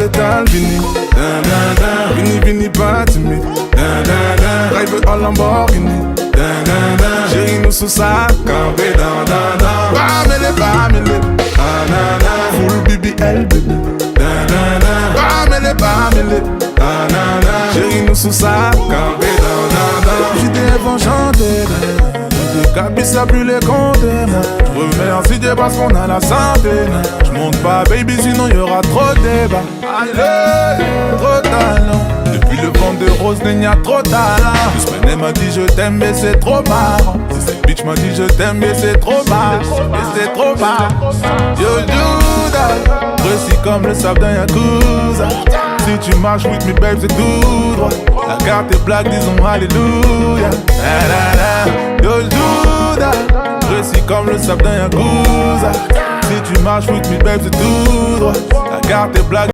l'étal, Vini. Vini, Vini, pas timide. Drive en Lamborghini. Chérie, nous sous sa campé. Bamele. Full BBL, baby. Bamele. Chérie, nous sous sa campé. J'étais vont chanter. Cabis a plus les compter. Je remercie Dieu parce qu'on a la santé. Je monte pas baby sinon y'aura trop de débat. Allez, trop de talent. Depuis le vent de rose il y a trop de talent. Semaine m'a dit je t'aime mais c'est trop marrant. Cette bitch m'a dit je t'aime mais c'est trop marrant. Mais c'est trop marrant. Yo Judas, précis comme le sable d'un Yakuza. Si tu marches with me babe c'est tout droit. La carte est blague disons alléluia. Yo Judas, précis comme le sable d'un Yakuza. Si tu marches with me babe c'est tout droit. La carte est blague.